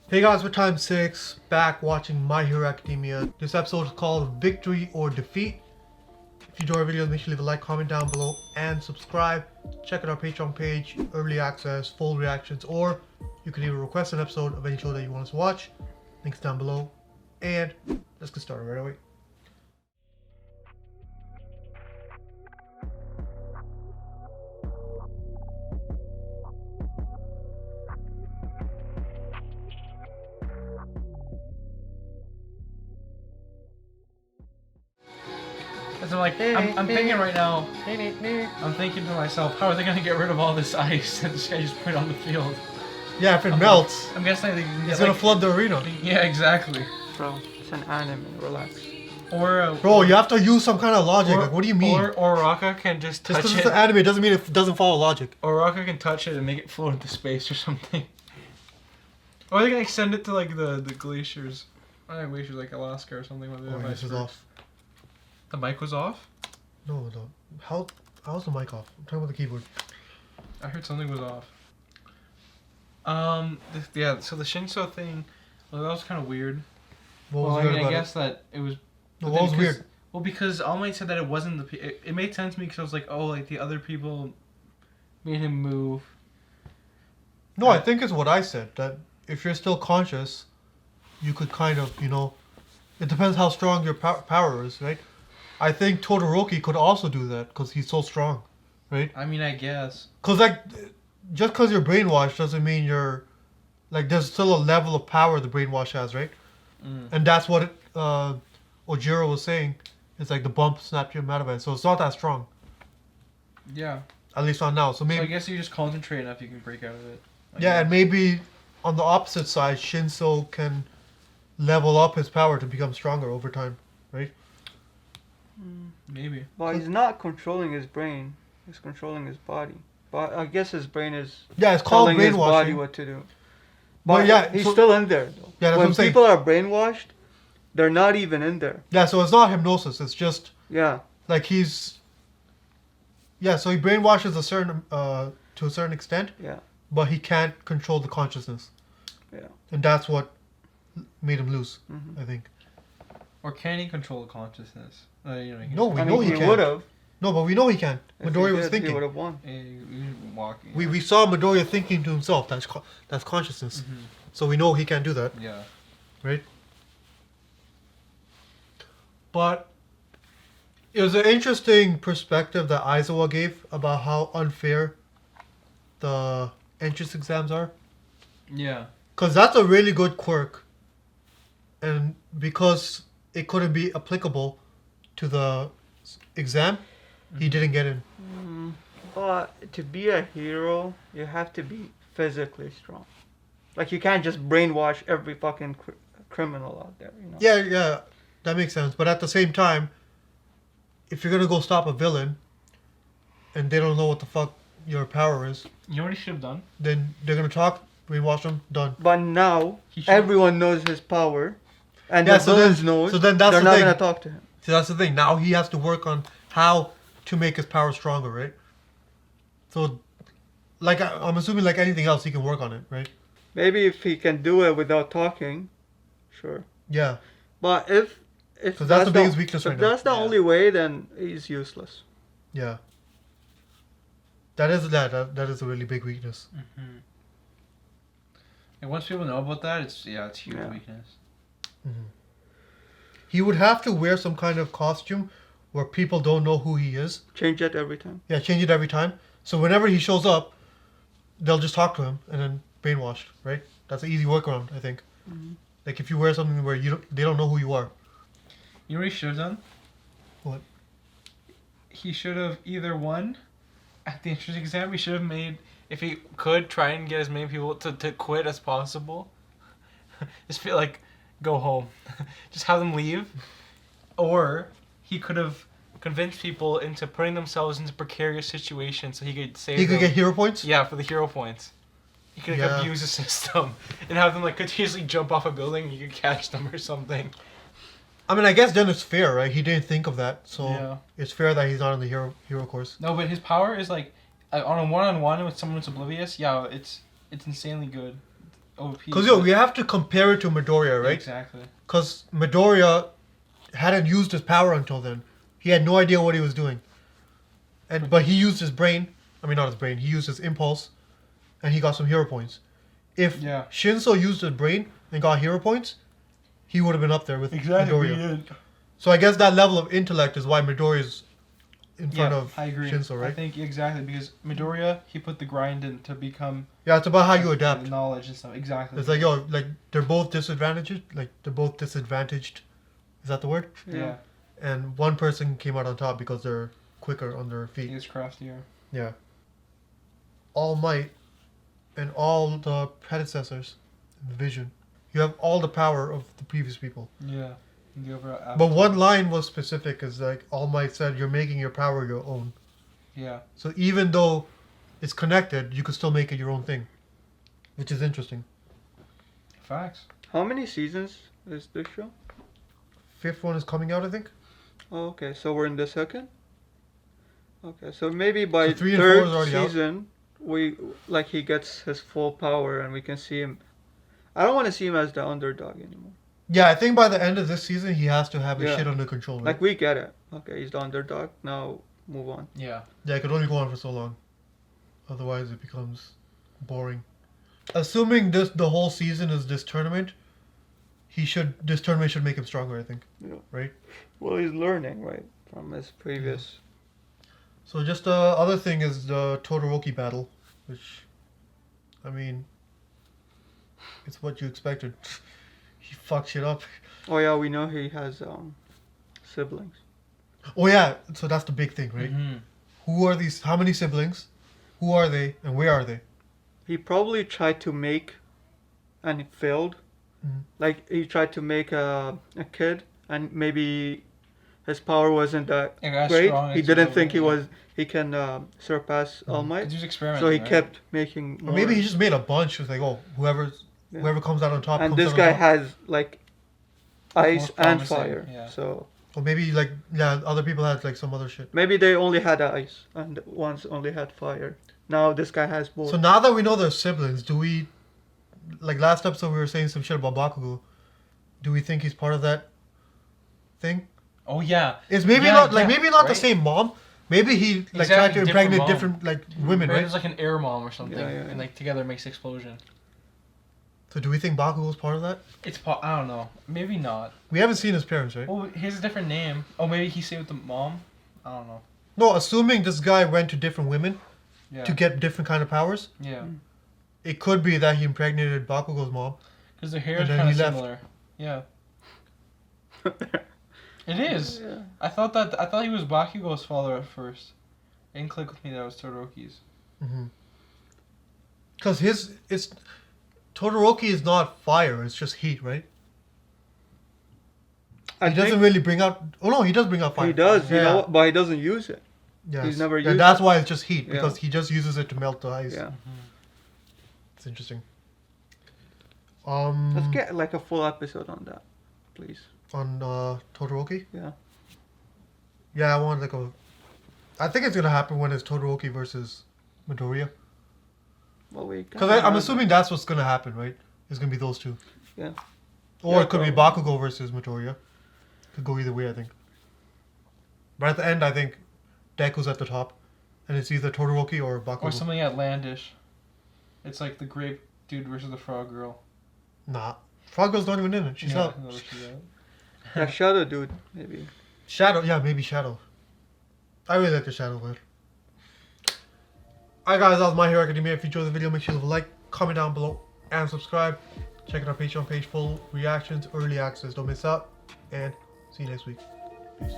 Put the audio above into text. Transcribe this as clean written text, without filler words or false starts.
Hey guys, we're time 6, back watching My Hero Academia. This episode is called Victory or Defeat. If you enjoy our video, make sure to leave a like, comment down below, and subscribe. Check out our Patreon page, early access, full reactions, or you can even request an episode of any show that you want us to watch. Links down below. And let's get started right away. As I'm like, I'm thinking right now, I'm thinking to myself, how are they going to get rid of all this ice that this guy just put on the field? Yeah, if it melts, I'm guessing they can it's get, gonna flood the arena. Yeah, exactly. Bro, it's an anime. Relax. Or Bro, you have to use some kind of logic. Or, like, what do you mean? Or Raka can just touch because it. it's an anime doesn't mean it doesn't follow logic. Or Raka can touch it and make it float into space or something. Or they can extend it to like the glaciers. I think glaciers like Alaska or something. Oh, this is off. The mic was off? No. How's the mic off? I'm talking about the keyboard. I heard something was off. Yeah, so the Shinso thing, well, that was kind of weird. What was weird about I guess that it was... No, what was weird? Well, because All Might said that it wasn't the... It made sense to me because I was like, oh, like the other people made him move. No, I think it's what I said, that if you're still conscious, you could kind of, it depends how strong your power is, right? I think Todoroki could also do that because he's so strong, right? I mean, I guess. Because, like, just because you're brainwashed doesn't mean you're, like, there's still a level of power the brainwash has, right? And that's what Ojiro was saying. It's like the bump snapped him out of it. So it's not that strong. Yeah. At least not now. So maybe. So I guess you just concentrate enough, you can break out of it. Yeah, and maybe on the opposite side, Shinso can level up his power to become stronger over time, right? Maybe. Well, he's not controlling his brain. He's controlling his body. But I guess his brain is it's called telling his body brainwashing. what to do. But yeah, he's still in there, though. Yeah, that's what when I'm saying. people are brainwashed, they're not even in there. Yeah, so it's not hypnosis. It's just like he's. Yeah, so he brainwashes a certain to a certain extent. Yeah. But he can't control the consciousness. Yeah. And that's what made him lose, I think. Or can he control the consciousness? No, we know he he can. would have. No, but we know he can. If Midoriya he was did, thinking. He would have won. Walking. We saw Midoriya thinking to himself. That's consciousness. So we know he can do that. Yeah. Right? But it was an interesting perspective that Aizawa gave about how unfair the entrance exams are. Yeah. Because that's a really good quirk. And because it couldn't be applicable to the exam, he didn't get in. But to be a hero, you have to be physically strong. Like, you can't just brainwash every fucking criminal out there, Yeah, that makes sense. But at the same time, if you're gonna go stop a villain, and they don't know what the fuck your power is, You know what he should have done? then they're gonna talk, brainwash them, done. But now, everyone knows his power. And Yeah, the so then- villains know it. so then that's they're the not thing. going to talk to him. See, that's the thing. Now he has to work on how to make his power stronger, right? So, like, I'm assuming like anything else, he can work on it, right? Maybe if he can do it without talking, sure. Yeah. But if Because that's the biggest weakness right if now. that's the only way, then he's useless. Yeah. That is a really big weakness. And once people know about that, it's huge weakness. He would have to wear some kind of costume where people don't know who he is. Change it every time. Yeah, change it every time. So whenever he shows up, they'll just talk to him and then brainwashed, right? That's an easy workaround, I think. Like if you wear something where they don't know who you are. You know what he should have done? What? He should have either won at the entrance exam. He should have made, if he could, try and get as many people to quit as possible. Just feel like, go home. Just have them leave. Or he could have convinced people into putting themselves into precarious situations so he could save them. He could get hero points? Yeah, for the hero points. He could abuse the system and have them like continuously jump off a building and you could catch them or something. I mean, I guess then it's fair, right? He didn't think of that, so Yeah. it's fair that he's not on the hero course. No, but his power is like on a one-on-one with someone who's oblivious. Yeah, it's insanely good. OP. Because yo, we have to compare it to Midoriya, right? Exactly. Because Midoriya hadn't used his power until then. He had no idea what he was doing. But he used his brain. I mean, not his brain. He used his impulse, and he got some hero points. If Yeah. Shinso used his brain and got hero points, he would have been up there with Midoriya. So I guess that level of intellect is why Midoriya's in front of I agree. Shinso, right? I think exactly because Midoriya, he put the grind in to become Yeah, it's about how you the adapt. knowledge and stuff. Exactly. It's like, yo, like, they're both disadvantaged. Like, they're both disadvantaged. Is that the word? Yeah. And one person came out on top because they're quicker on their He feet. is craftier. Yeah. All Might and all the predecessors in the vision. You have all the power of the previous people. Yeah. The overall But one line was specific, is like All Might said, you're making your power your own. Yeah. So even though it's connected, you could still make it your own thing. Which is interesting. Facts. How many seasons is this show? 5th one is coming out, I think. Oh, okay, so we're in the second. Okay, so maybe by So 3 and 4 is third already out. season, he gets his full power and we can see him. I don't want to see him as the underdog anymore. Yeah, I think by the end of this season, he has to have his Yeah. shit under control. Right? Like we get it. Okay, he's the underdog. Now move on. Yeah. Yeah, it could only go on for so long. Otherwise, it becomes boring. Assuming the whole season is this tournament, this tournament should make him stronger, I think. Yeah. Right? Well, he's learning, right, from his previous. So just the other thing is the Todoroki battle, which, I mean, it's what you expected. He fucked shit up. Oh yeah, we know he has siblings. Oh yeah, so that's the big thing, right? Mm-hmm. Who are these? How many siblings? Who are they? And where are they? He probably tried to make, and it failed. Mhm. Like he tried to make a kid, and maybe his power wasn't that great. He didn't think he can surpass All Might. He was experimenting. So he right? kept making Or more. maybe he just made a bunch. It was like, oh, whoever comes out on top. And comes this out on guy top. has like ice Most and promising, fire. yeah. So Or maybe other people had like some other shit. maybe they only had ice and once only had fire. Now this guy has both. So now that we know they're siblings, do we, like last episode we were saying some shit about Bakugo, do we think he's part of that thing? Oh yeah. It's maybe Yeah, not yeah, the right? same mom. Maybe he like Exactly, tried to different impregnate mom. different like women, Right? right? It's like an air mom or something, Yeah, yeah, and yeah. like together makes explosion. So do we think Bakugo's part of that? I don't know. Maybe not. We haven't seen his parents, right? Oh, he has a different name. Oh, maybe he stayed with the mom. I don't know. No, assuming this guy went to different women Yeah. to get different kind of powers, Yeah. it could be that he impregnated Bakugo's mom. Because their hair And is then kind of he left. similar. Yeah. It is. Yeah. I thought he was Bakugo's father at first. It didn't click with me that it was Todoroki's. Because it's Todoroki is not fire; it's just heat, right? I He doesn't think really bring out. Oh no, he does bring out fire. he does, Yeah. you know, but he doesn't use it. Yes. he's never Yeah, used that's it. why it's just heat Yeah. because he just uses it to melt the ice. Yeah. It's interesting. Let's get like a full episode on that, please. On Todoroki. Yeah. Yeah, I want like a. I think it's gonna happen when it's Todoroki versus Midoriya. Well, we. Because I'm assuming that's what's gonna happen, right? It's gonna be those two. Yeah. Or Yeah, it could be Bakugo versus Midoriya. Could go either way, I think. But at the end, I think Deku's at the top, and it's either Todoroki or Bakugo. Or something outlandish. It's like the grape dude versus the frog girl. Nah, Frog Girl's not even in it. She's Yeah, out. no, she's out. Yeah, Shadow Dude, maybe. Shadow, yeah, maybe Shadow. I really like the Shadow one. Alright guys, that was My Hero Academia. If you enjoyed the video, make sure to leave a like, comment down below, and subscribe. Check out our Patreon page, full reactions, early access. Don't miss out. And see you next week. Peace.